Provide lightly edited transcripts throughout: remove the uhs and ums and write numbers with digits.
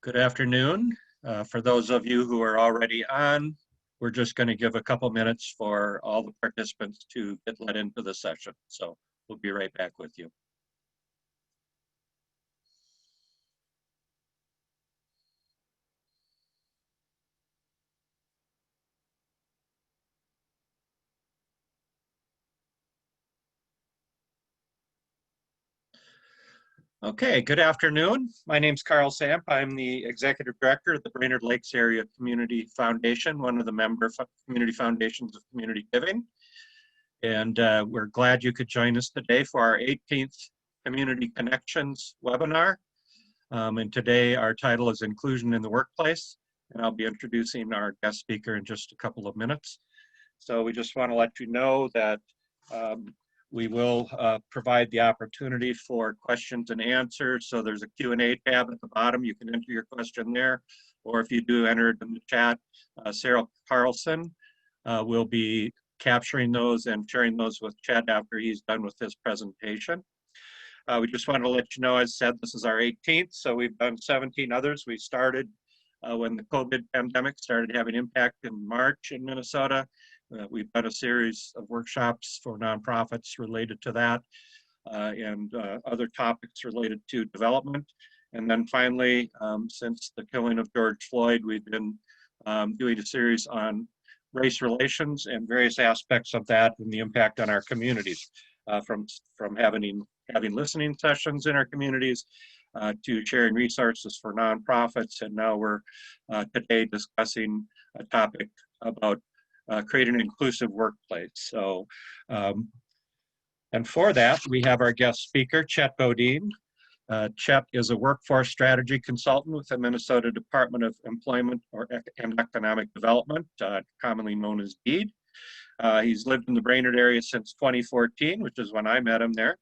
Good afternoon. For those of you who are already on, we're just going to give a couple minutes for all the participants to get let into the session. So we'll be right back with you. Okay, good afternoon. My name's Carl Samp. I'm the Executive Director of the Brainerd Lakes Area Community Foundation, one of the member community foundations of CommunityGiving. And we're glad you could join us today for our 18th Community Connections webinar. And today our title is Inclusion in the Workplace, and I'll be introducing our guest speaker in just a couple of minutes. So we just want to let you know that we will provide the opportunity for questions and answers. So there's a Q&A tab at the bottom. You can enter your question there, or if you do enter it in the chat, Sarah Carlson will be capturing those and sharing those with Chet after he's done with his presentation. We just wanted to let you know, as said, this is our 18th, so we've done 17 others. We started when the COVID pandemic started having impact in March in Minnesota. We've done a series of workshops for nonprofits related to that and other topics related to development. And then finally, since the killing of George Floyd, we've been doing a series on race relations and various aspects of that and the impact on our communities, from having listening sessions in our communities to sharing resources for nonprofits. And now we're today discussing a topic about create an inclusive workplace. So, and for that, we have our guest speaker, Chet Bodin. Chet is a workforce strategy consultant with the Minnesota Department of Employment and Economic Development, commonly known as DEED. He's lived in the Brainerd area since 2014, which is when I met him there.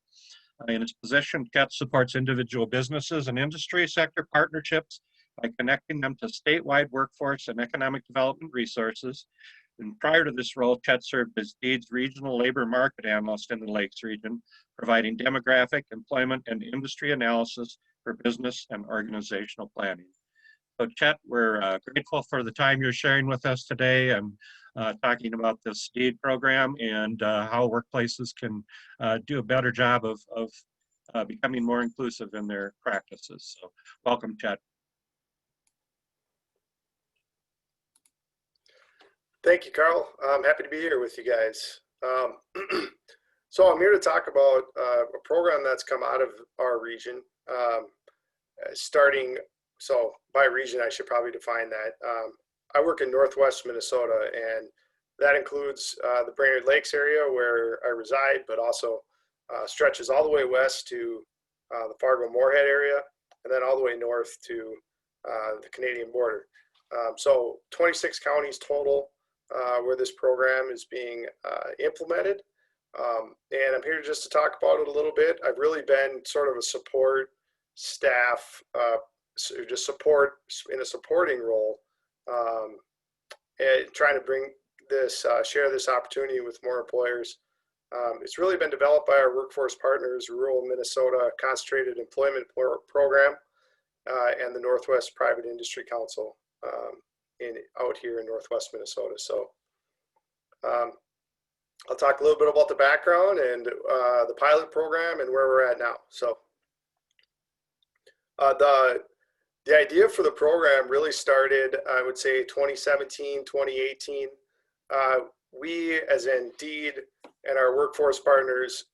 In his position, Chet supports individual businesses and industry sector partnerships by connecting them to statewide workforce and economic development resources. And prior to this role, Chet served as DEED's regional labor market analyst in the Lakes region, providing demographic, employment, and industry analysis for business and organizational planning. So Chet, we're grateful for the time you're sharing with us today and talking about this DEED program and how workplaces can do a better job of becoming more inclusive in their practices. So welcome, Chet. Thank you, Carl. I'm happy to be here with you guys. So I'm here to talk about a program that's come out of our region, so by region, I should probably define that. I work in Northwest Minnesota, and that includes the Brainerd Lakes area where I reside, but also stretches all the way west to the Fargo-Moorhead area, and then all the way north to the Canadian border. So 26 counties total where this program is being implemented. And I'm here just to talk about it a little bit. I've really been sort of a support staff, just support in a supporting role, and trying to bring this, share this opportunity with more employers. It's really been developed by our workforce partners, Rural Minnesota Concentrated Employment Program, and the Northwest Private Industry Council out here in Northwest Minnesota. So I'll talk a little bit about the background and the pilot program and where we're at now. So the idea for the program really started, I would say, 2017, 2018. We, as in DEED and our workforce partners,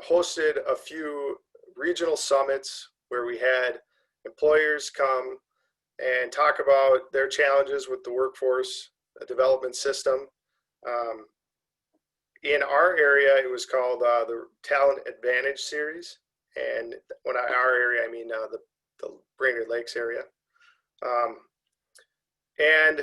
hosted a few regional summits where we had employers come and talk about their challenges with the workforce development system. In our area, it was called the Talent Advantage Series. And when our area, I mean the Brainerd Lakes area. And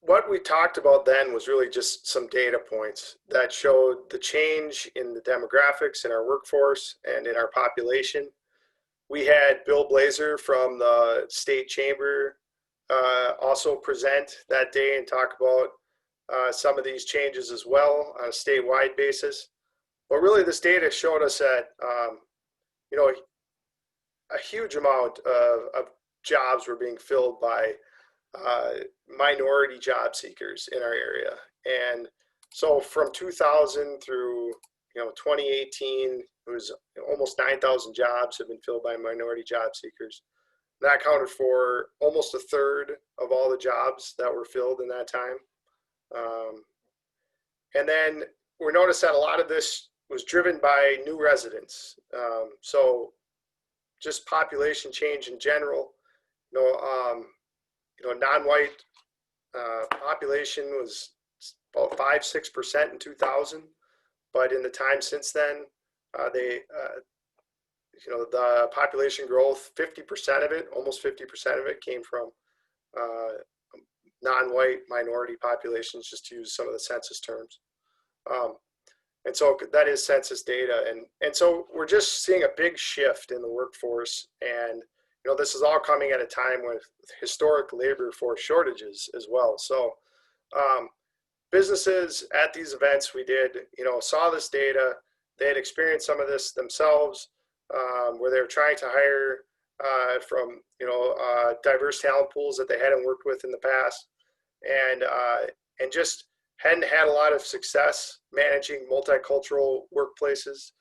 what we talked about then was really just some data points that showed the change in the demographics in our workforce and in our population. We had Bill Blazer from the state chamber also present that day and talk about some of these changes as well on a statewide basis. But really this data showed us that, you know, a huge amount of jobs were being filled by minority job seekers in our area. And so from 2000 through 2018, it was almost 9,000 jobs have been filled by minority job seekers. That accounted for almost a third of all the jobs that were filled in that time. And then we noticed that a lot of this was driven by new residents. So just population change in general. Non-white population was about 5-6% in 2000, but in the time since then, the population growth, 50% of it, almost 50% of it came from non-white minority populations, just to use some of the census terms. And so that is census data. And so we're just seeing a big shift in the workforce. And, this is all coming at a time with historic labor force shortages as well. So businesses at these events we did, saw this data. They had experienced some of this themselves, where they were trying to hire from, diverse talent pools that they hadn't worked with in the past, and just hadn't had a lot of success managing multicultural workplaces,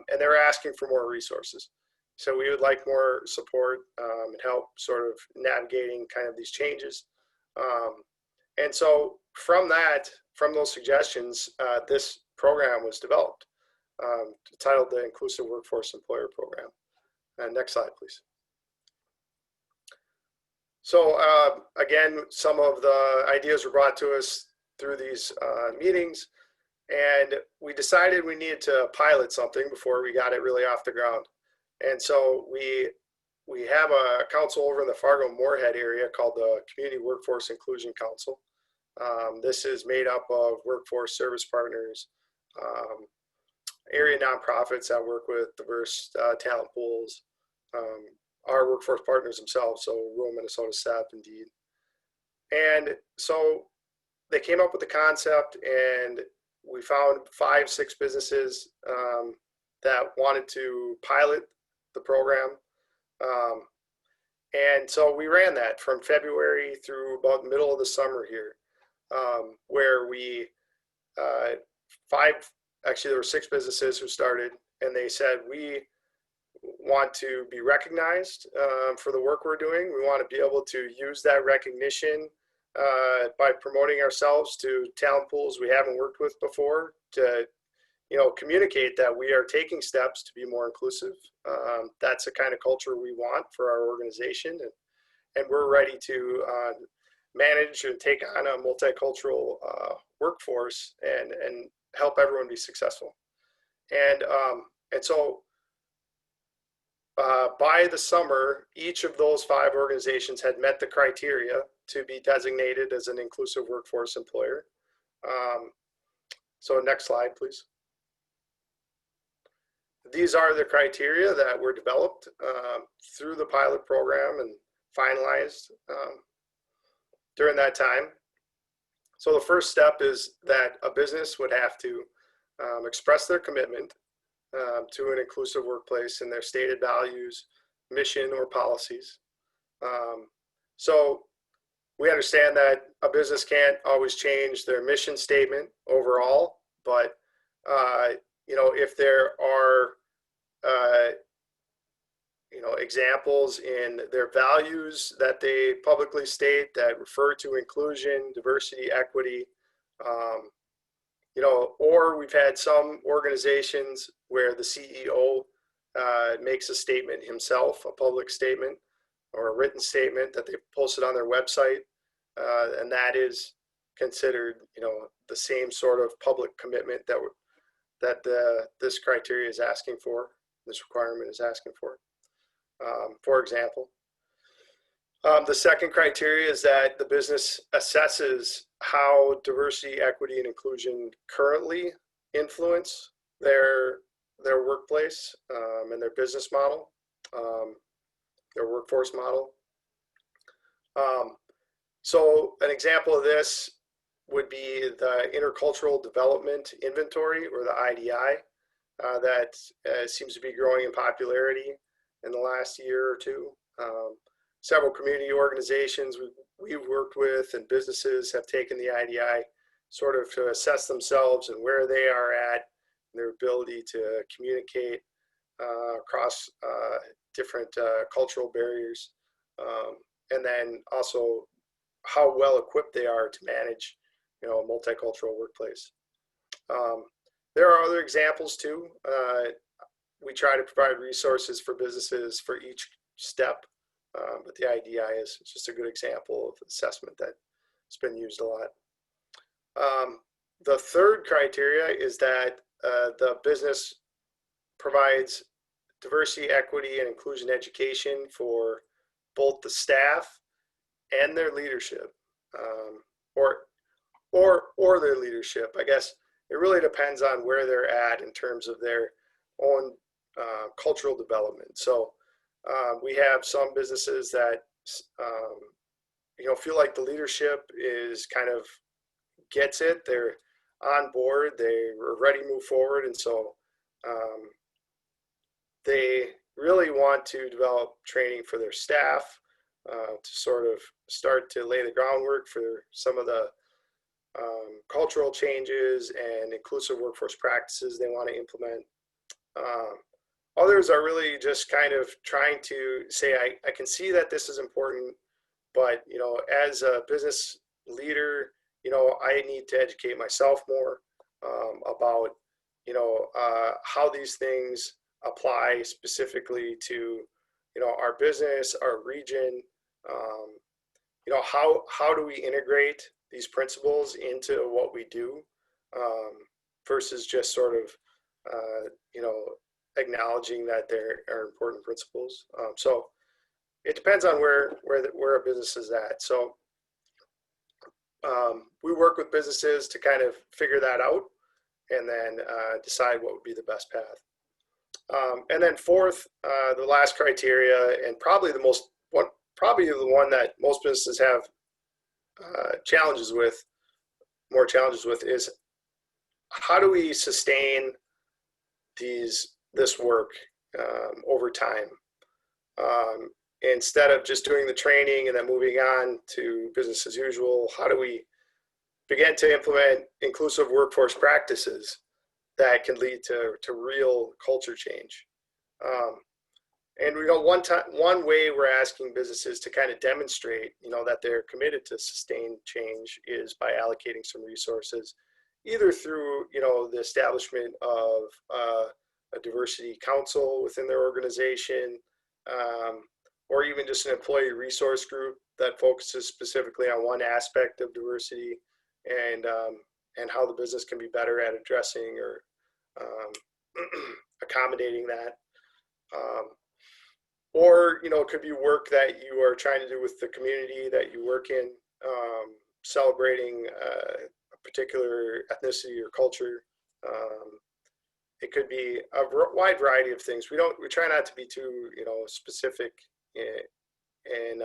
and they were asking for more resources. So we would like more support and help sort of navigating kind of these changes. And so from those suggestions, this program was developed, titled the Inclusive Workforce Employer Program. Next slide, please. So again, some of the ideas were brought to us through these meetings, and we decided we needed to pilot something before we got it really off the ground. And so we have a council over in the Fargo-Moorhead area called the Community Workforce Inclusion Council. This is made up of workforce service partners, area nonprofits that work with diverse talent pools, our workforce partners themselves, so rural Minnesota SEP, Indeed. And so they came up with the concept, and we found 5-6 businesses that wanted to pilot the program. And so we ran that from February through about the middle of the summer here, where we, there were 6 businesses who started, and they said, we want to be recognized for the work we're doing. We want to be able to use that recognition by promoting ourselves to talent pools we haven't worked with before, to communicate that we are taking steps to be more inclusive. That's the kind of culture we want for our organization, and we're ready to manage and take on a multicultural workforce and help everyone be successful. And so by the summer, each of those 5 organizations had met the criteria to be designated as an inclusive workforce employer. So next slide, please. These are the criteria that were developed through the pilot program and finalized during that time. So the first step is that a business would have to express their commitment to an inclusive workplace in their stated values, mission, or policies. So we understand that a business can't always change their mission statement overall, but if there are examples in their values that they publicly state that refer to inclusion, diversity, equity, or we've had some organizations where the CEO makes a statement himself, a public statement or a written statement that they posted on their website, and that is considered, the same sort of public commitment that this criteria is asking for, this requirement is asking for. For example, the second criteria is that the business assesses how diversity, equity, and inclusion currently influence their workplace and their business model, their workforce model. So an example of this would be the Intercultural Development Inventory, or the IDI, that seems to be growing in popularity in the last year or two. Several community organizations we've worked with and businesses have taken the IDI sort of to assess themselves and where they are at, their ability to communicate across different cultural barriers, and then also how well equipped they are to manage, a multicultural workplace. There are other examples too. We try to provide resources for businesses for each step, but the IDI is just a good example of assessment that's been used a lot. The third criteria is that the business provides diversity, equity, and inclusion education for both the staff and their leadership, or their leadership. I guess it really depends on where they're at in terms of their own cultural development. So we have some businesses that feel like the leadership is kind of gets it. They're on board. They were ready to move forward, and so they really want to develop training for their staff to sort of start to lay the groundwork for some of the cultural changes and inclusive workforce practices they want to implement. Others are really just kind of trying to say, I can see that this is important, but as a business leader, I need to educate myself more about how these things apply specifically to our business, our region. How do we integrate these principles into what we do, versus just sort of acknowledging that there are important principles. So it depends on where a business is at. So we work with businesses to kind of figure that out and then decide what would be the best path. And then fourth, the last criteria, and probably the one that most businesses have more challenges with, is how do we sustain this work over time, instead of just doing the training and then moving on to business as usual. How do we begin to implement inclusive workforce practices that can lead to real culture change? And one way we're asking businesses to kind of demonstrate that they're committed to sustained change is by allocating some resources, either through the establishment of a diversity council within their organization, or even just an employee resource group that focuses specifically on one aspect of diversity and how the business can be better at addressing or accommodating that. Or it could be work that you are trying to do with the community that you work in, celebrating a particular ethnicity or culture. It could be a wide variety of things. We try not to be too specific in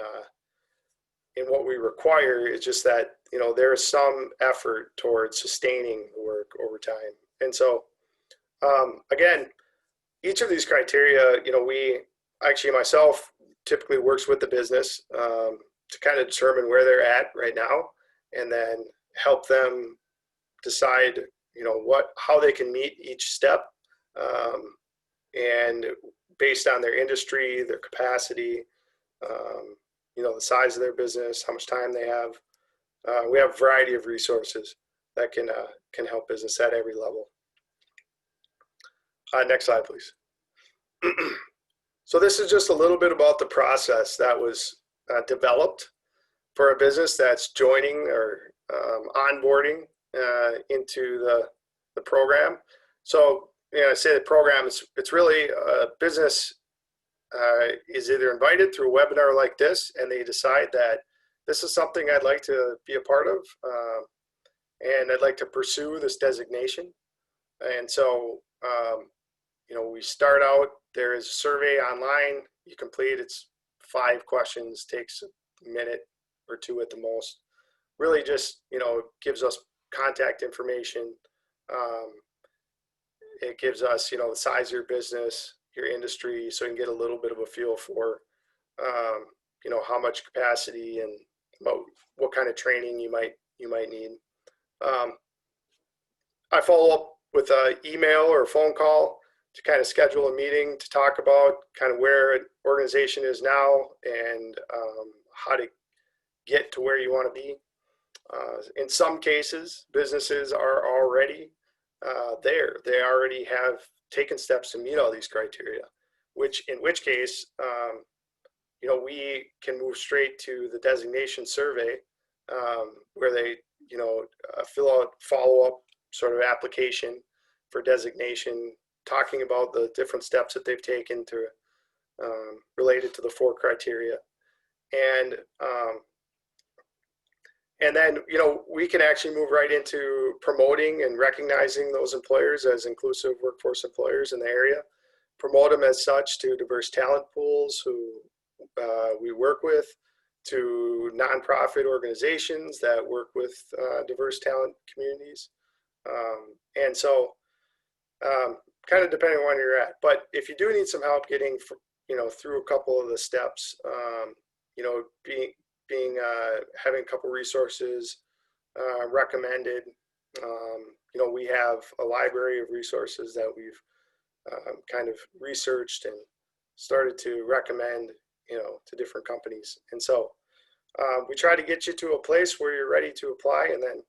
what we require. It's just that there is some effort towards sustaining the work over time. And so again, each of these criteria, myself typically works with the business to kind of determine where they're at right now, and then help them decide how they can meet each step, and based on their industry, their capacity, the size of their business, how much time they have. We have a variety of resources that can help business at every level. Next slide, please. So this is just a little bit about the process that was developed for a business that's joining or onboarding into the program. So I say the program it's really a business is either invited through a webinar like this, and they decide that this is something I'd like to be a part of, and I'd like to pursue this designation. And so we start out, there is a survey online you complete. It's 5 questions, takes a minute or 2 at the most. Really just, gives us contact information. It gives us, the size of your business, your industry, so you can get a little bit of a feel for, you know, how much capacity and what kind of training you might need. I follow up with an email or a phone call to kind of schedule a meeting to talk about kind of where an organization is now and how to get to where you want to be. In some cases, businesses are already there. They already have taken steps to meet all these criteria, in which case, you know, we can move straight to the designation survey, where they, you know, fill out follow-up sort of application for designation, talking about the different steps that they've taken to related to the 4 criteria. And then, you know, we can actually move right into promoting and recognizing those employers as inclusive workforce employers in the area, promote them as such to diverse talent pools who we work with, to nonprofit organizations that work with diverse talent communities. And so kind of depending on where you're at. But if you do need some help getting, you know, through a couple of the steps, you know, having a couple resources recommended. You know, we have a library of resources that we've kind of researched and started to recommend, you know, to different companies. And so we try to get you to a place where you're ready to apply, and then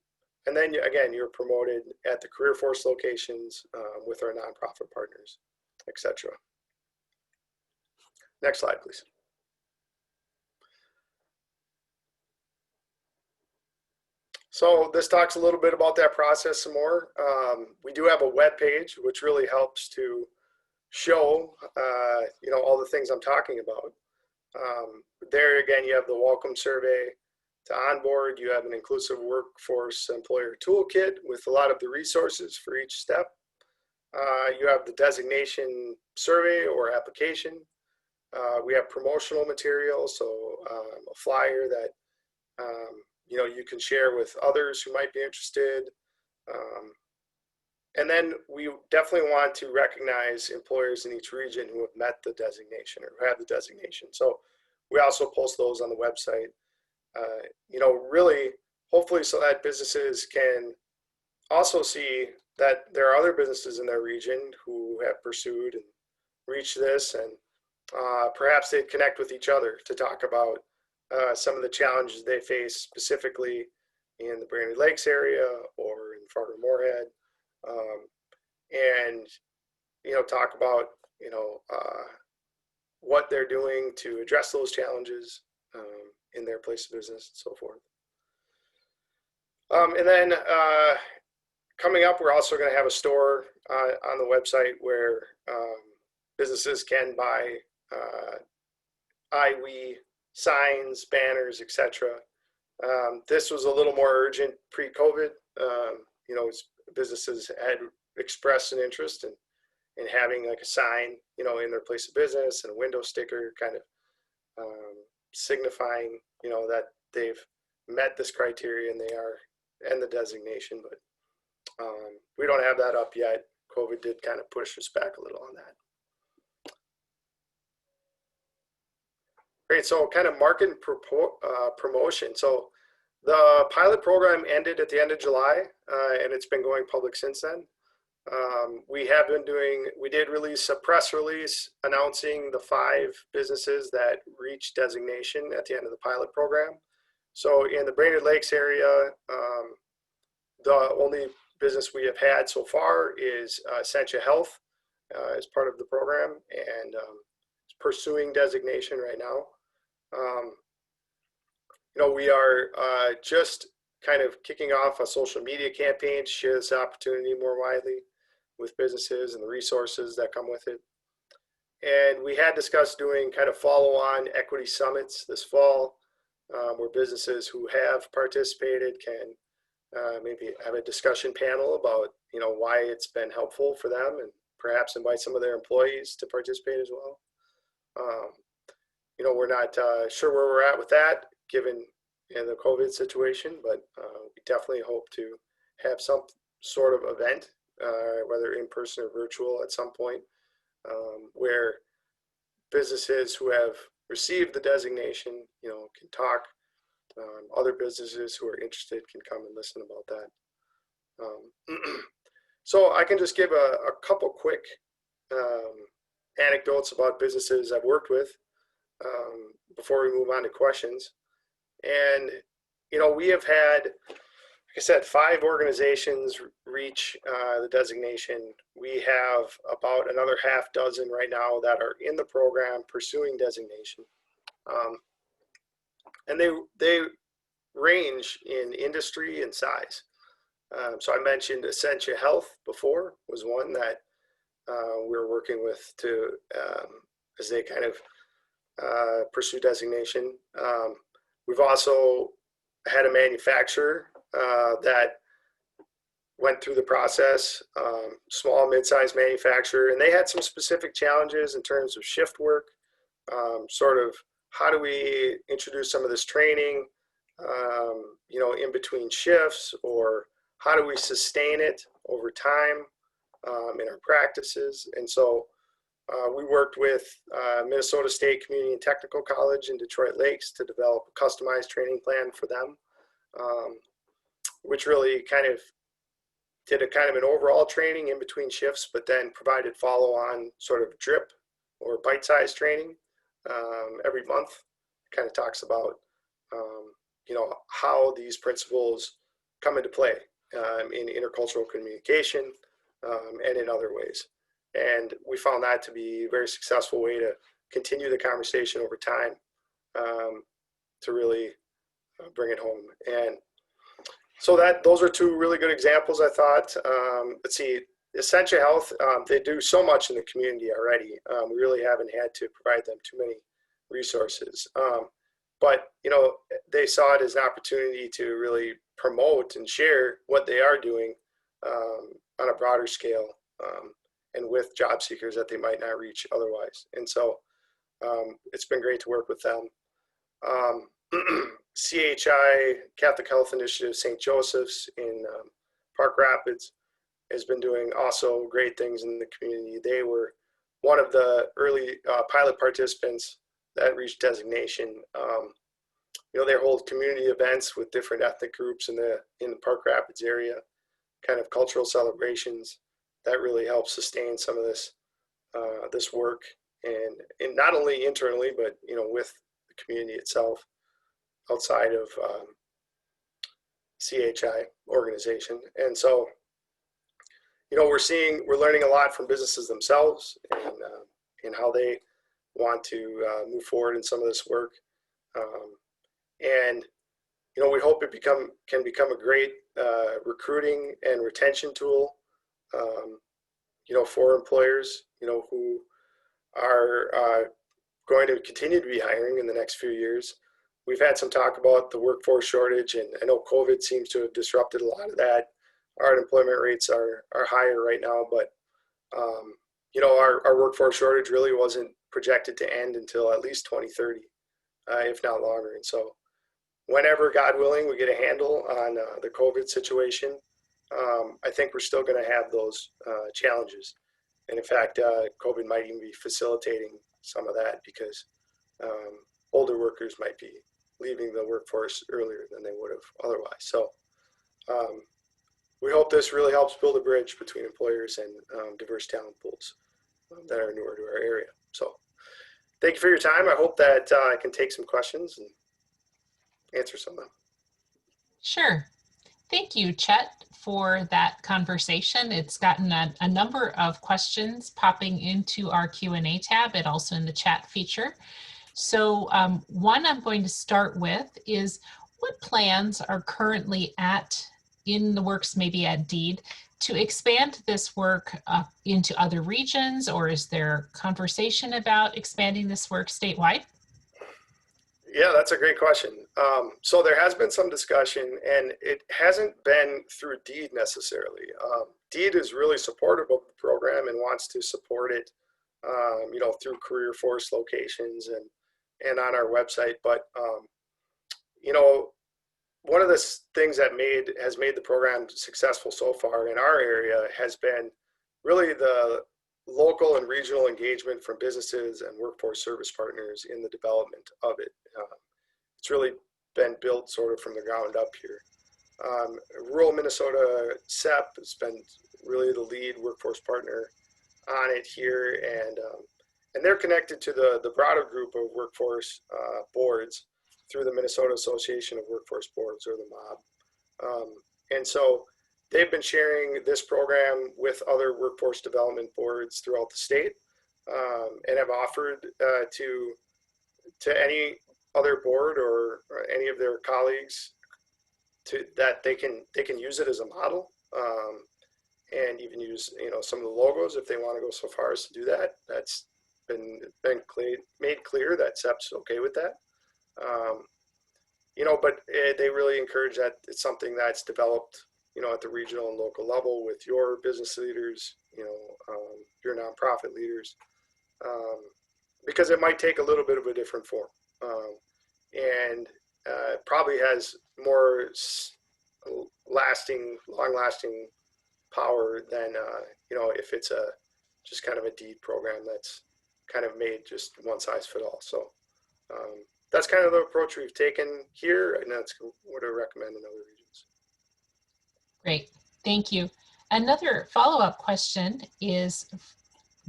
again, you're promoted at the career force locations with our nonprofit partners, etc. Next slide, please. So this talks a little bit about that process some more. We do have a web page, which really helps to show, you know, all the things I'm talking about. There again, you have the welcome survey to onboard. You have an inclusive workforce employer toolkit with a lot of the resources for each step. You have the designation survey or application. We have promotional material, so a flyer that you know, you can share with others who might be interested. And then we definitely want to recognize employers in each region who have met the designation or who have the designation. So we also post those on the website, you know, really hopefully so that businesses can also see that there are other businesses in their region who have pursued and reached this, and perhaps they'd connect with each other to talk about some of the challenges they face specifically in the Brainerd Lakes area or in Fargo-Moorhead, and, you know, talk about, you know, what they're doing to address those challenges in their place of business and so forth. And then coming up, we're also going to have a store on the website where businesses can buy IWE signs, banners, etc. This was a little more urgent pre-COVID. You know, businesses had expressed an interest in having like a sign, you know, in their place of business and a window sticker kind of signifying, you know, that they've met this criteria and the designation. But we don't have that up yet. COVID did kind of push us back a little on that. Great, so kind of market and promotion. So the pilot program ended at the end of July, and it's been going public since then. We did release a press release announcing the 5 businesses that reached designation at the end of the pilot program. So in the Brainerd Lakes area, the only business we have had so far is Essentia Health as part of the program, and it's pursuing designation right now. You know, we are just kind of kicking off a social media campaign to share this opportunity more widely with businesses and the resources that come with it. And we had discussed doing kind of follow-on equity summits this fall, where businesses who have participated can maybe have a discussion panel about, you know, why it's been helpful for them, and perhaps invite some of their employees to participate as well. You know, we're not sure where we're at with that given, you know, the COVID situation, but we definitely hope to have some sort of event, whether in person or virtual at some point, where businesses who have received the designation, can talk. Other businesses who are interested can come and listen about that. So I can just give a couple quick anecdotes about businesses I've worked with before we move on to questions. And, we have had, like I said, 5 organizations reach the designation. We have about another half dozen right now that are in the program pursuing designation. And they range in industry and size. So I mentioned Essentia Health before was one that we're working with to as they kind of pursue designation. We've also had a manufacturer that went through the process, small, mid-sized manufacturer, and they had some specific challenges in terms of shift work, sort of how do we introduce some of this training, in between shifts, or how do we sustain it over time in our practices. And so we worked with Minnesota State Community and Technical College in Detroit Lakes to develop a customized training plan for them, which really kind of did a kind of an overall training in between shifts, but then provided follow-on sort of drip or bite-sized training every month. Kind of talks about how these principles come into play in intercultural communication and in other ways. And we found that to be a very successful way to continue the conversation over time to really bring it home. And so those are 2 really good examples, I thought. Let's see, Essentia Health, they do so much in the community already. We really haven't had to provide them too many resources. But, they saw it as an opportunity to really promote and share what they are doing on a broader scale and with job seekers that they might not reach otherwise. And so it's been great to work with them. CHI, Catholic Health Initiative St. Joseph's in Park Rapids, has been doing also great things in the community. They were one of the early pilot participants that reached designation. They hold community events with different ethnic groups in the Park Rapids area, kind of cultural celebrations that really help sustain some of this this work, and not only internally, but with the community itself outside of CHI organization. And so we're learning a lot from businesses themselves and how they want to move forward in some of this work. And we hope it can become a great recruiting and retention tool, for employers, who are going to continue to be hiring in the next few years. We've had some talk about the workforce shortage, and I know COVID seems to have disrupted a lot of that. Our unemployment rates are higher right now, but our workforce shortage really wasn't projected to end until at least 2030, if not longer. And so whenever, God willing, we get a handle on the COVID situation, I think we're still going to have those challenges. And in fact, COVID might even be facilitating some of that because older workers might be leaving the workforce earlier than they would have otherwise. So we hope this really helps build a bridge between employers and diverse talent pools that are newer to our area. So thank you for your time. I hope that I can take some questions and answer some of them. Sure. Thank you, Chet, for that conversation. It's gotten a number of questions popping into our Q&A tab and also in the chat feature. So one I'm going to start with is, what plans are currently in the works, maybe at DEED, to expand this work into other regions, or is there conversation about expanding this work statewide? Yeah, that's a great question. So there has been some discussion, and it hasn't been through DEED necessarily. DEED is really supportive of the program and wants to support it, through career force locations and on our website. But one of the things that has made the program successful so far in our area has been really the local and regional engagement from businesses and workforce service partners in the development of it. It's really been built sort of from the ground up here. Rural Minnesota CEP has been really the lead workforce partner on it here, and they're connected to the broader group of workforce boards through the Minnesota Association of Workforce Boards, or the MOB. And so they've been sharing this program with other workforce development boards throughout the state, and have offered to any other board or any of their colleagues that they can use it as a model, and even use some of the logos if they want to go so far as to do that. That's been made clear that CEP's okay with that. But they really encourage that it's something that's developed at the regional and local level with your business leaders, your nonprofit leaders, because it might take a little bit of a different form, and probably has more long-lasting power than if it's just kind of a deed program that's kind of made just one size fit all. So that's kind of the approach we've taken here, and that's what I recommend in other regions. Great, thank you. Another follow-up question is,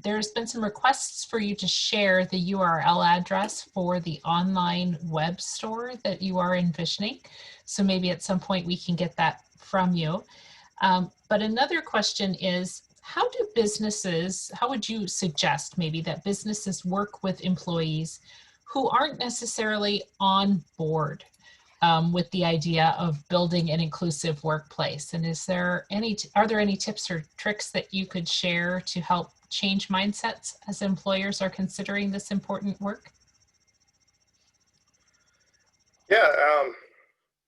there's been some requests for you to share the URL address for the online web store that you are envisioning. So maybe at some point we can get that from you. But another question is, how would you suggest maybe that businesses work with employees who aren't necessarily on board with the idea of building an inclusive workplace? And are there any tips or tricks that you could share to help change mindsets as employers are considering this important work? Yeah,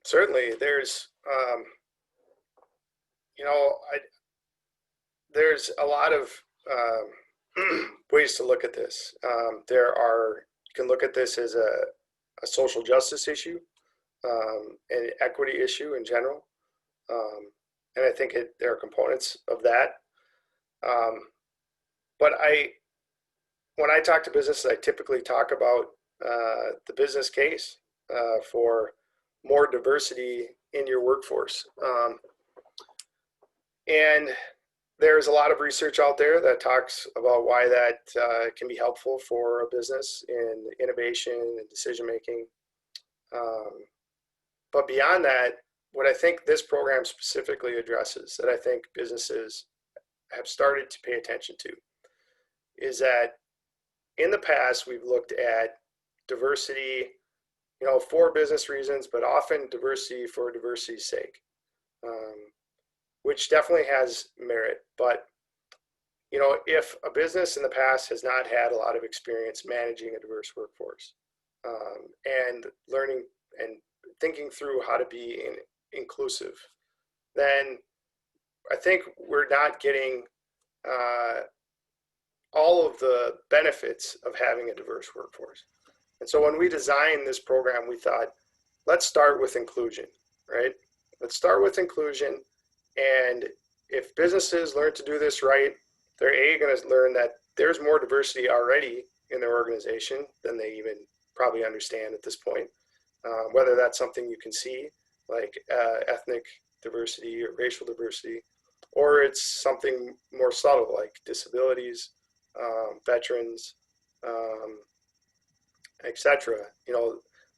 certainly. There's there's a lot of ways to look at this. You can look at this as a social justice issue, an equity issue in general, and I think there are components of that. But when I talk to businesses, I typically talk about the business case for more diversity in your workforce. And there's a lot of research out there that talks about why that can be helpful for a business in innovation and decision making. But beyond that, what I think this program specifically addresses, that I think businesses have started to pay attention to, is that in the past we've looked at diversity, for business reasons, but often diversity for diversity's sake, which definitely has merit. But if a business in the past has not had a lot of experience managing a diverse workforce, and learning and thinking through how to be inclusive, then I think we're not getting all of the benefits of having a diverse workforce. And so when we designed this program, we thought, let's start with inclusion, right? Let's start with inclusion. And if businesses learn to do this right, they're going to learn that there's more diversity already in their organization than they even probably understand at this point. Whether that's something you can see, like ethnic diversity or racial diversity, or it's something more subtle like disabilities, veterans, etc.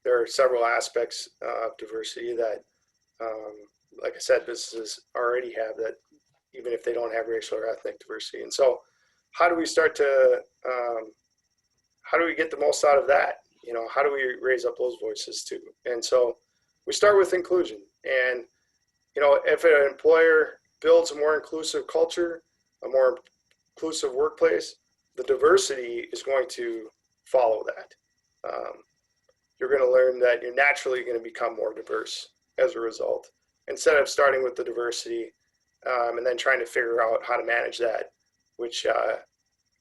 There are several aspects of diversity that, like I said, businesses already have, that even if they don't have racial or ethnic diversity. And so how do we start to, how do we get the most out of that? How do we raise up those voices too? And so we start with inclusion. And, if an employer builds a more inclusive culture, a more inclusive workplace, the diversity is going to follow that. You're going to learn that you're naturally going to become more diverse as a result, instead of starting with the diversity and then trying to figure out how to manage that, which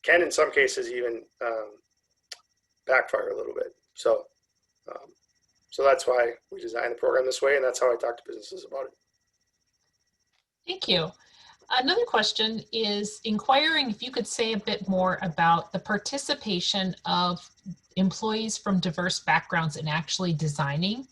can in some cases even backfire a little bit. So that's why we designed the program this way, and that's how I talk to businesses about it. Thank you. Another question is inquiring if you could say a bit more about the participation of employees from diverse backgrounds in actually designing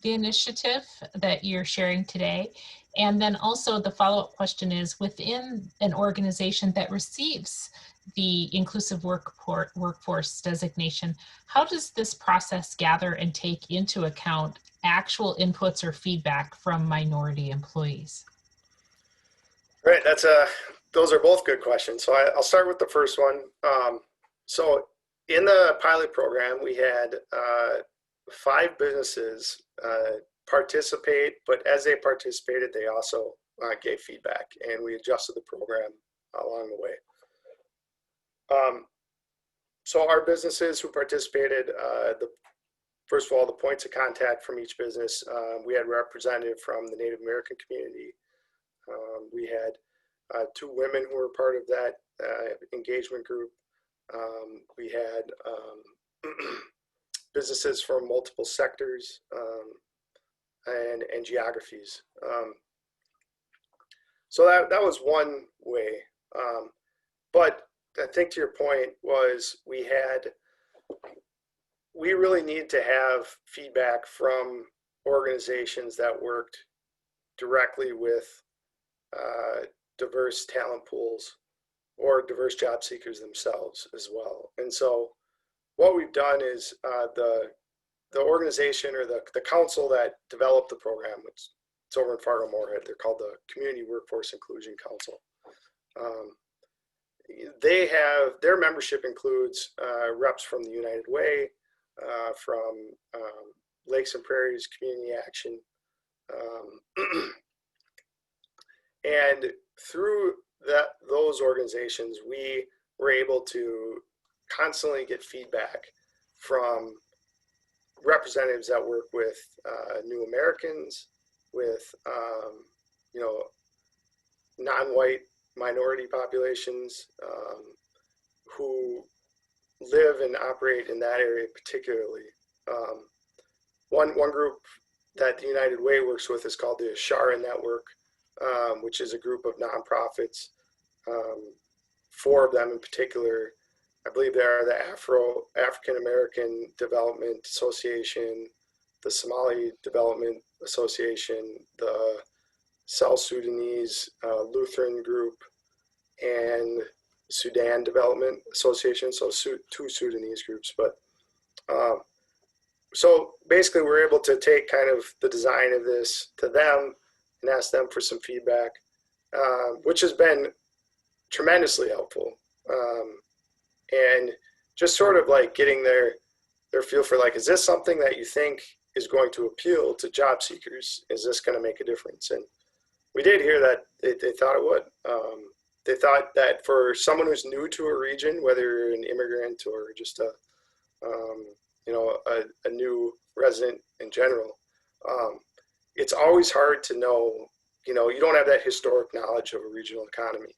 the initiative that you're sharing today. And then also the follow-up question is, within an organization that receives the inclusive workforce designation, how does this process gather and take into account actual inputs or feedback from minority employees? Right, those are both good questions. So I'll start with the first one. So in the pilot program, we had 5 businesses participate, but as they participated, they also gave feedback, and we adjusted the program along the way. So our businesses who participated, first of all, the points of contact from each business, we had a representative from the Native American community. We had 2 women who were part of that engagement group. We had businesses from multiple sectors and geographies. So that was one way. But I think to your point was we really need to have feedback from organizations that worked directly with diverse talent pools or diverse job seekers themselves as well. And so what we've done is the organization or the council that developed the program, it's over in Fargo-Moorhead, they're called the Community Workforce Inclusion Council. They have, their membership includes reps from the United Way, from Lakes and Prairies Community Action, and through those organizations, we were able to constantly get feedback from representatives that work with New Americans, with non-white minority populations who live and operate in that area particularly. One group that the United Way works with is called the Ashara Network, which is a group of nonprofits. 4 of them in particular, I believe they are the African American Development Association, the Somali Development Association, the South Sudanese Lutheran Group, and Sudan Development Association. So 2 Sudanese groups. But so basically we're able to take kind of the design of this to them and ask them for some feedback, which has been tremendously helpful. And just sort of like getting their feel for like, is this something that you think is going to appeal to job seekers? Is this going to make a difference? And we did hear that they thought it would. They thought that for someone who's new to a region, whether you're an immigrant or just a new resident in general, it's always hard to know, you don't have that historic knowledge of a regional economy.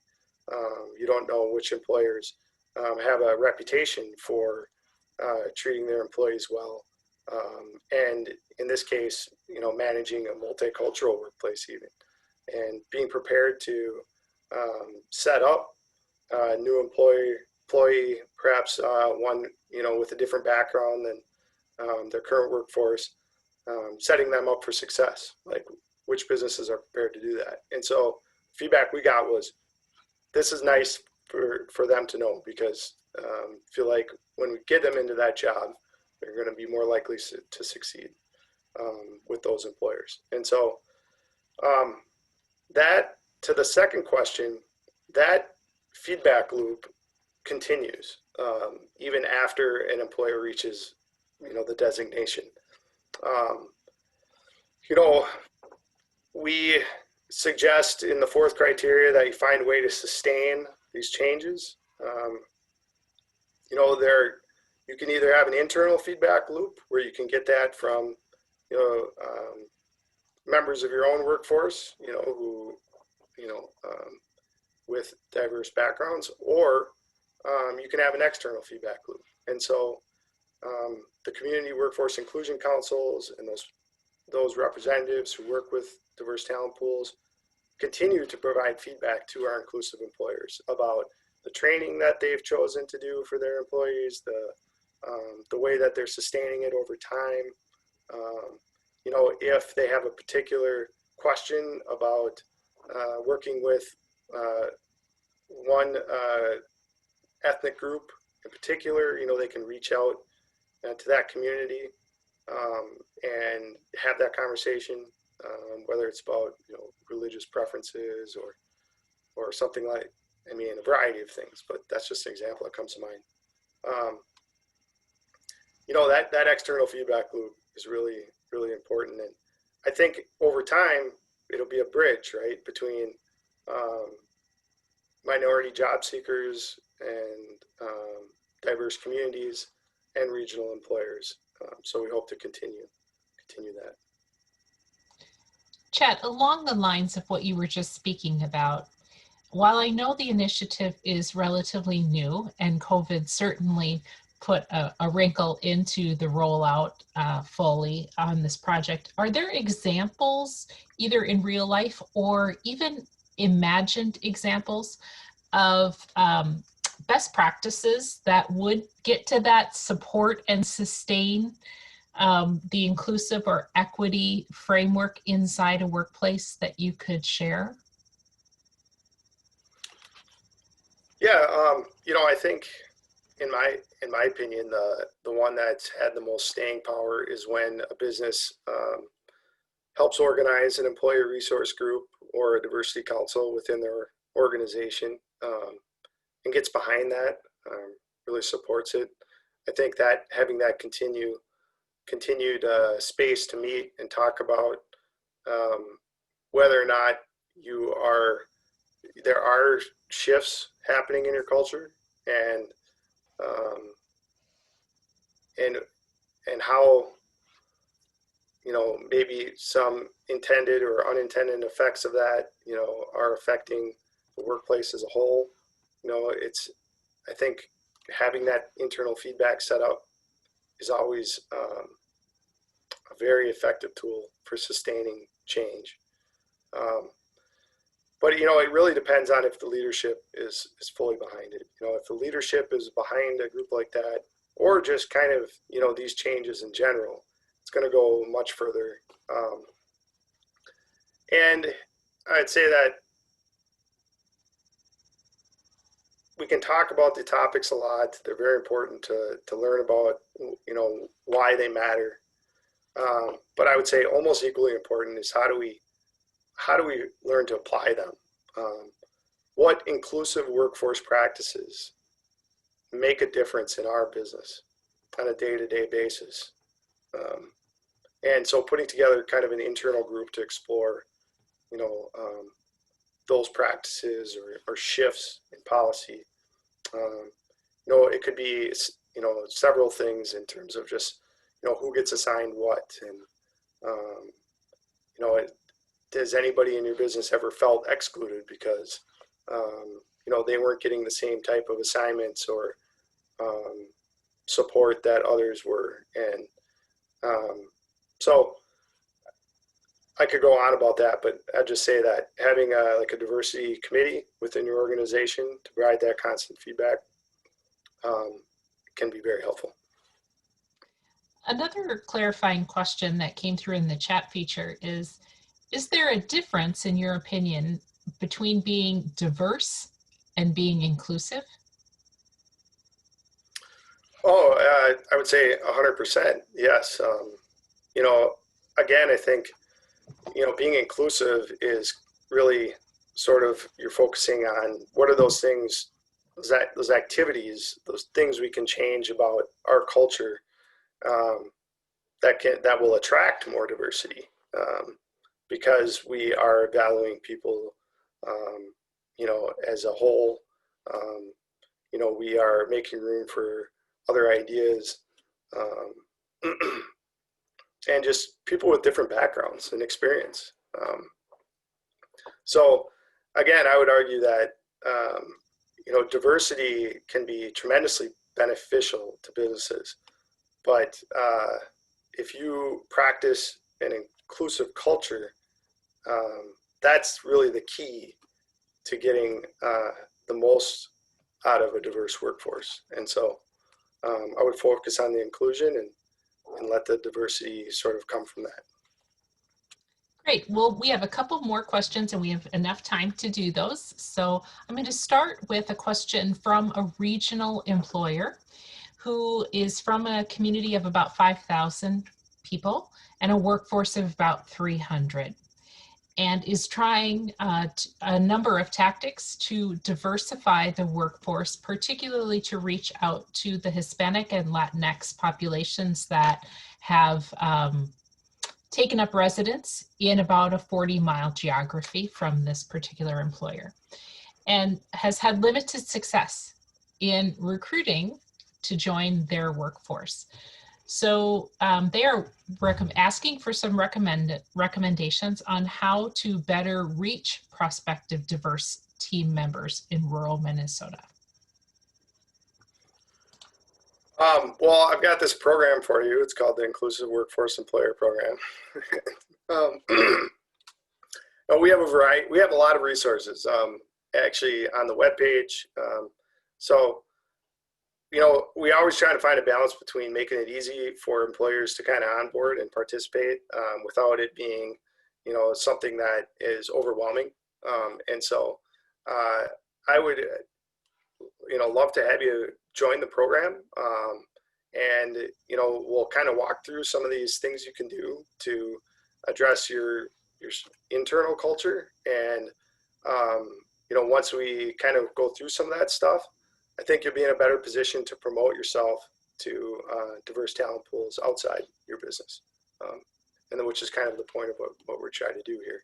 You don't know which employers have a reputation for treating their employees well. And in this case, managing a multicultural workplace even, and being prepared to set up a new employee, perhaps one, with a different background than their current workforce, setting them up for success, like which businesses are prepared to do that. And so feedback we got was, this is nice for them to know, because feel like when we get them into that job, they're going to be more likely to succeed with those employers. And so that, to the second question, that feedback loop continues even after an employer reaches, the designation. We suggest in the 4th criteria that you find a way to sustain these changes. You can either have an internal feedback loop where you can get that from, members of your own workforce, who, with diverse backgrounds, or you can have an external feedback loop. And so the Community Workforce Inclusion Councils and those representatives who work with diverse talent pools, continue to provide feedback to our inclusive employers about the training that they've chosen to do for their employees, the way that they're sustaining it over time. You know, if they have a particular question about working with one ethnic group in particular, you know, they can reach out to that community and have that conversation, whether it's about, you know, religious preferences or something like, I mean, a variety of things, but that's just an example that comes to mind. You know, that external feedback loop is really, really important. And I think over time, it'll be a bridge, right, between minority job seekers and diverse communities and regional employers. So we hope to continue that. Chet, along the lines of what you were just speaking about, while I know the initiative is relatively new and COVID certainly put a wrinkle into the rollout fully on this project, are there examples, either in real life or even imagined examples of best practices that would get to that support and sustain the inclusive or equity framework inside a workplace that you could share? Yeah, you know, I think in my opinion, the one that's had the most staying power is when a business helps organize an employee resource group or a diversity council within their organization and gets behind that, really supports it. I think that having that continued space to meet and talk about whether or not there are shifts happening in your culture and how, you know, maybe some intended or unintended effects of that, you know, are affecting the workplace as a whole. You know, I think having that internal feedback set up is always a very effective tool for sustaining change. But, you know, it really depends on if the leadership is fully behind it. You know, if the leadership is behind a group like that, or just kind of, you know, these changes in general, it's going to go much further. And I'd say that we can talk about the topics a lot. They're very important to learn about, you know, why they matter. But I would say almost equally important is how do we learn to apply them? What inclusive workforce practices make a difference in our business on a day-to-day basis? And so putting together kind of an internal group to explore, you know, those practices or shifts in policy. You know, it could be, you know, several things in terms of just, you know, who gets assigned what, and, you know, does anybody in your business ever felt excluded because, you know, they weren't getting the same type of assignments or support that others were? And so I could go on about that, but I'd just say that having like a diversity committee within your organization to provide that constant feedback can be very helpful. Another clarifying question that came through in the chat feature is there a difference, in your opinion, between being diverse and being inclusive? Oh, I would say 100%, yes. You know, again, I think, you know, being inclusive is really sort of, you're focusing on what are those things, those activities, those things we can change about our culture that will attract more diversity, because we are valuing people, you know, as a whole. You know, we are making room for other ideas, and just people with different backgrounds and experience. So again, I would argue that, you know, diversity can be tremendously beneficial to businesses, but if you practice an inclusive culture, that's really the key to getting the most out of a diverse workforce. And so I would focus on the inclusion and let the diversity sort of come from that. Great. Well, we have a couple more questions and we have enough time to do those. So I'm going to start with a question from a regional employer who is from a community of about 5,000 people and a workforce of about 300, and is trying a number of tactics to diversify the workforce, particularly to reach out to the Hispanic and Latinx populations that have taken up residence in about a 40-mile geography from this particular employer, and has had limited success in recruiting to join their workforce. So they are asking for some recommendations on how to better reach prospective diverse team members in rural Minnesota. Well, I've got this program for you. It's called the Inclusive Workforce Employer Program. We have a variety. We have a lot of resources actually on the webpage. So, you know, we always try to find a balance between making it easy for employers to kind of onboard and participate without it being, you know, something that is overwhelming. And so I would, you know, love to have you join the program. And, you know, we'll kind of walk through some of these things you can do to address your internal culture. And, you know, once we kind of go through some of that stuff, I think you'll be in a better position to promote yourself to diverse talent pools outside your business. And then, which is kind of the point of what we're trying to do here.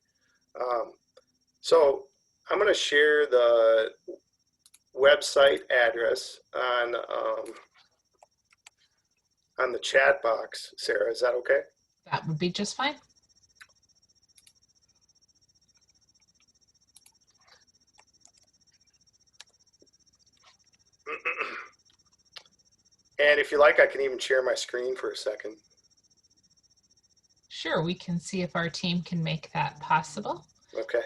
So I'm going to share the website address on the chat box. Sarah, is that okay? That would be just fine. And if you like, I can even share my screen for a second. Sure, we can see if our team can make that possible. Okay.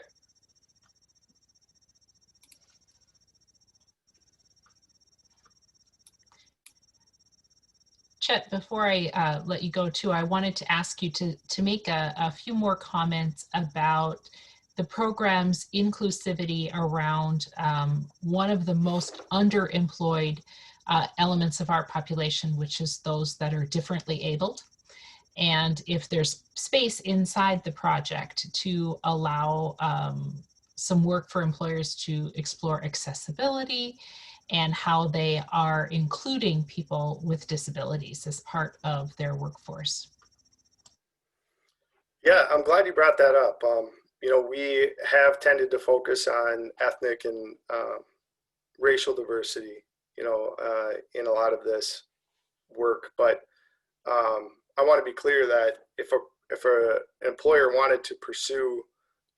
Chet, before I let you go too, I wanted to ask you to make a few more comments about the program's inclusivity around one of the most underemployed elements of our population, which is those that are differently abled. And if there's space inside the project to allow some work for employers to explore accessibility and how they are including people with disabilities as part of their workforce. Yeah, I'm glad you brought that up. You know, we have tended to focus on ethnic and racial diversity, you know, in a lot of this work. But I want to be clear that if an employer wanted to pursue,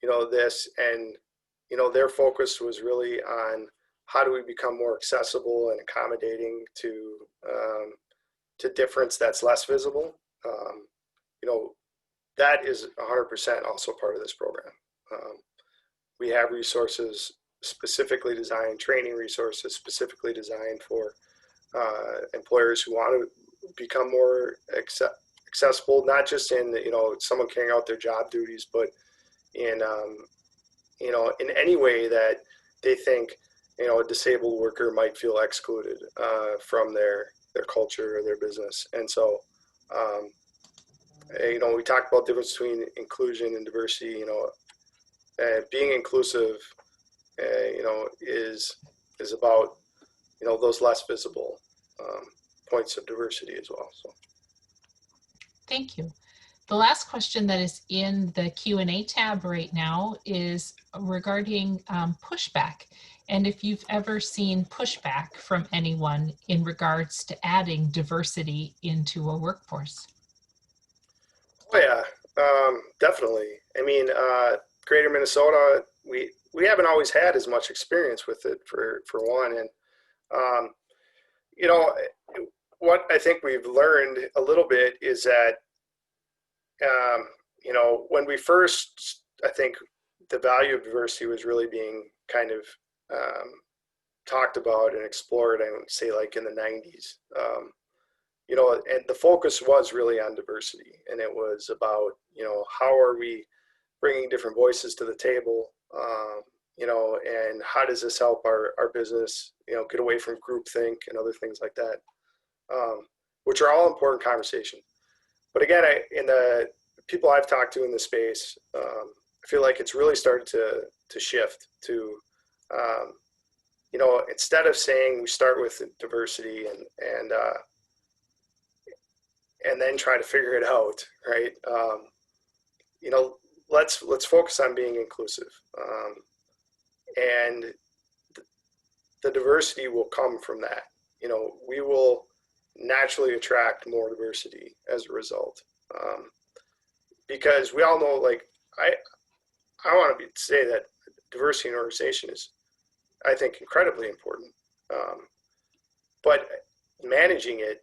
you know, this, and, you know, their focus was really on how do we become more accessible and accommodating to difference that's less visible, you know, that is 100% also part of this program. We have resources specifically designed, training resources specifically designed for employers who want to become more accessible, not just in, you know, someone carrying out their job duties, but in, you know, in any way that they think, you know, a disabled worker might feel excluded from their culture or their business. And so, you know, we talked about the difference between inclusion and diversity. You know, being inclusive, you know, is about, you know, those less visible points of diversity as well. So, thank you. The last question that is in the Q&A tab right now is regarding pushback, and if you've ever seen pushback from anyone in regards to adding diversity into a workforce. oh yeah, definitely. I mean, Greater Minnesota, we haven't always had as much experience with it for one, and you know, what I think we've learned a little bit is that you know, when we first, I think, the value of diversity was really being kind of talked about and explored, I would say like in the 90s. You know, and the focus was really on diversity, and it was about, you know, how are we bringing different voices to the table, you know, and how does this help our business, you know, get away from groupthink and other things like that, which are all important conversations. But again, in the people I've talked to in the space, I feel like it's really started to shift to, you know, instead of saying we start with diversity and then try to figure it out, right? You know, let's focus on being inclusive, and the diversity will come from that. You know, we will naturally attract more diversity as a result, because we all know, like, I want to say that diversity in organization is, I think, incredibly important, but managing it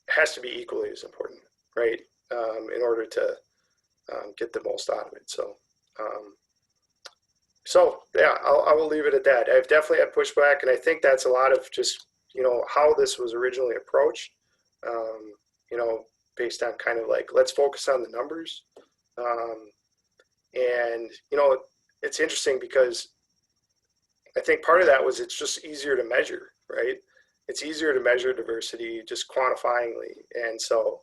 has to be equally as important, right? In order to get the most out of it. So yeah, I will leave it at that. I've definitely had pushback, and I think that's a lot of just, you know, how this was originally approached, you know, based on kind of like, let's focus on the numbers. And, you know, it's interesting because I think part of that was it's just easier to measure, right? It's easier to measure diversity just quantifyingly. And so,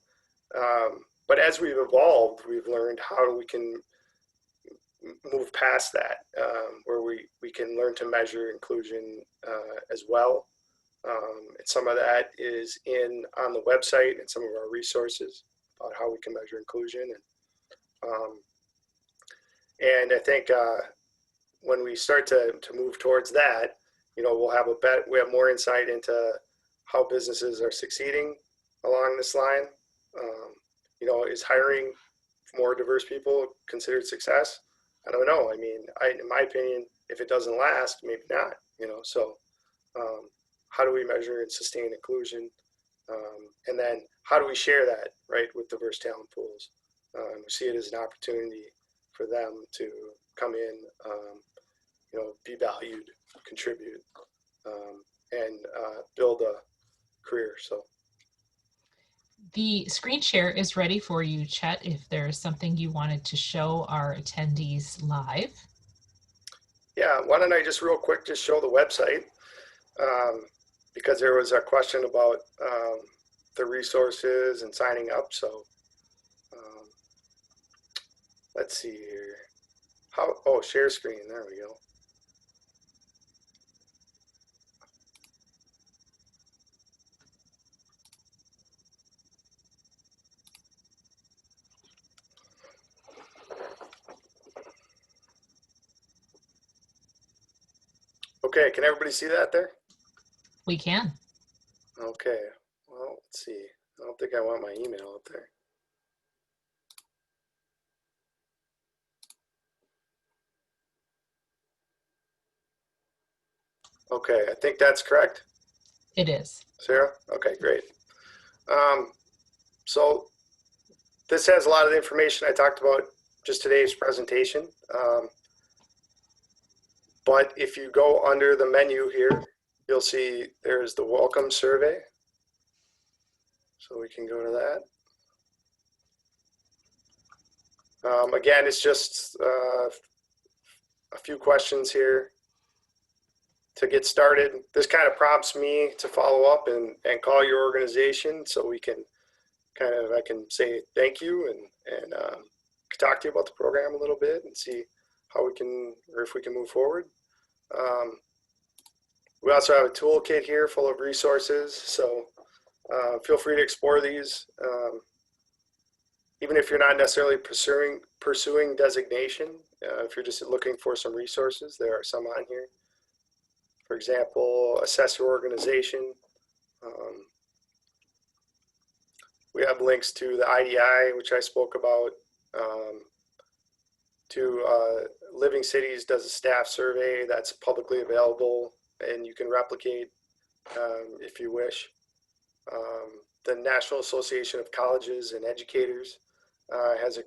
but as we've evolved, we've learned how we can move past that, where we can learn to measure inclusion as well. And some of that is on the website and some of our resources about how we can measure inclusion. And I think when we start to move towards that, you know, we have more insight into how businesses are succeeding along this line. You know, is hiring more diverse people considered success? I don't know. I mean, in my opinion, if it doesn't last, maybe not, you know. So how do we measure and sustain inclusion? And then how do we share that, right, with diverse talent pools? We see it as an opportunity for them to come in, you know, be valued, contribute, and build a career. So. The screen share is ready for you, Chet, if there's something you wanted to show our attendees live. Yeah, why don't I just real quick just show the website, because there was a question about the resources and signing up. So let's see here. Share screen, there we go. Okay, can everybody see that there? We can. Okay, well, let's see. I don't think I want my email up there. Okay, I think that's correct. It is. Sarah? Okay, great. So this has a lot of the information I talked about just today's presentation. But if you go under the menu here, you'll see there's the welcome survey. So we can go to that. Again, it's just a few questions here to get started. This kind of prompts me to follow up and call your organization so we can I can say thank you and talk to you about the program a little bit and see how we can, or if we can move forward. We also have a toolkit here full of resources, so feel free to explore these. Even if you're not necessarily pursuing designation, if you're just looking for some resources, there are some on here. For example, assess your organization. We have links to the IDI, which I spoke about, to Living Cities does a staff survey that's publicly available and you can replicate if you wish. The National Association of Colleges and Educators has a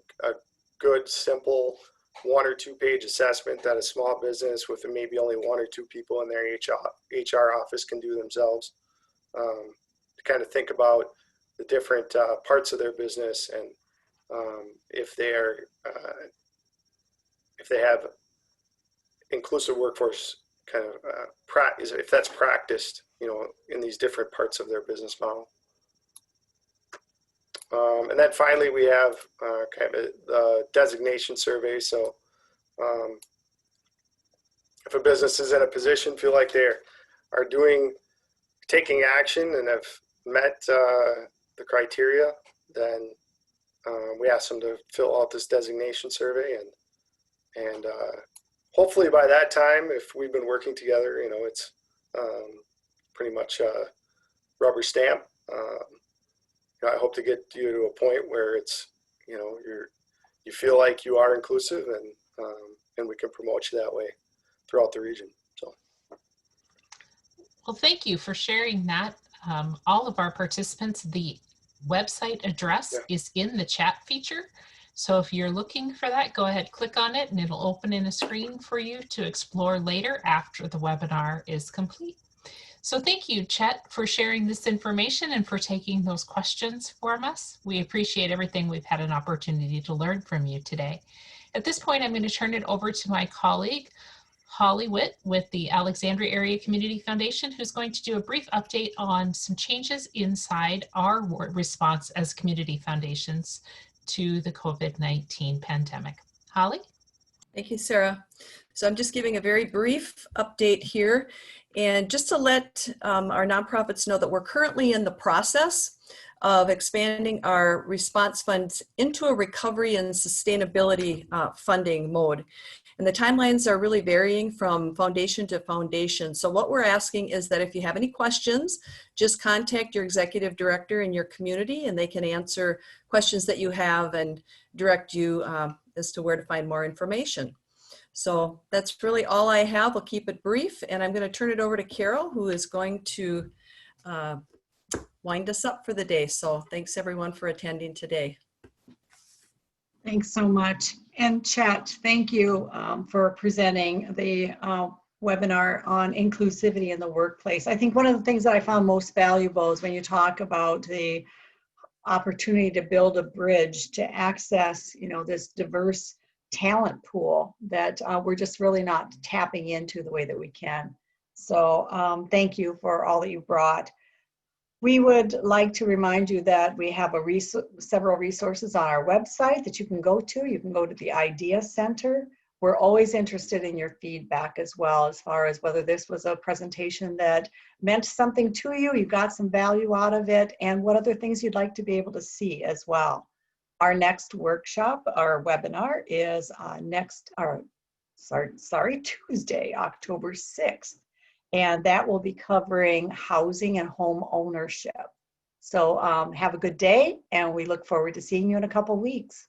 good, simple 1 or 2 page assessment that a small business with maybe only 1 or 2 people in their HR office can do themselves, to kind of think about the different parts of their business, and if they have inclusive workforce kind of practice, if that's practiced, in these different parts of their business model. And then finally, we have kind of a designation survey. So if a business is in a position, feel like they are taking action and have met the criteria, then we ask them to fill out this designation survey, and hopefully by that time, if we've been working together, it's pretty much rubber stamp. I hope to get you to a point where it's, you feel like you are inclusive, and we can promote you that way throughout the region. So. Well, thank you for sharing that. All of our participants, the website address is in the chat feature. So if you're looking for that, go ahead, click on it, and it'll open in a screen for you to explore later after the webinar is complete. So thank you, Chet, for sharing this information and for taking those questions from us. We appreciate everything we've had an opportunity to learn from you today. At this point, I'm going to turn it over to my colleague, Holly Witt with the Alexandria Area Community Foundation, who's going to do a brief update on some changes inside our response as community foundations to the COVID-19 pandemic. Holly? Thank you, Sarah. So I'm just giving a very brief update here, and just to let our nonprofits know that we're currently in the process of expanding our response funds into a recovery and sustainability funding mode. And the timelines are really varying from foundation to foundation. So what we're asking is that if you have any questions, just contact your executive director in your community, and they can answer questions that you have and direct you as to where to find more information. So that's really all I have. I'll keep it brief, and I'm going to turn it over to Carol, who is going to wind us up for the day. So thanks everyone for attending today. Thanks so much. And Chet, thank you for presenting the webinar on inclusivity in the workplace. I think one of the things that I found most valuable is when you talk about the opportunity to build a bridge to access, this diverse talent pool that we're just really not tapping into the way that we can. So thank you for all that you brought. We would like to remind you that we have several resources on our website that you can go to. You can go to the Idea Center. We're always interested in your feedback as well, as far as whether this was a presentation that meant something to you, you got some value out of it, and what other things you'd like to be able to see as well. Our next workshop, our webinar, is Tuesday, October 6th. And that will be covering housing and home ownership. So have a good day, and we look forward to seeing you in a couple weeks.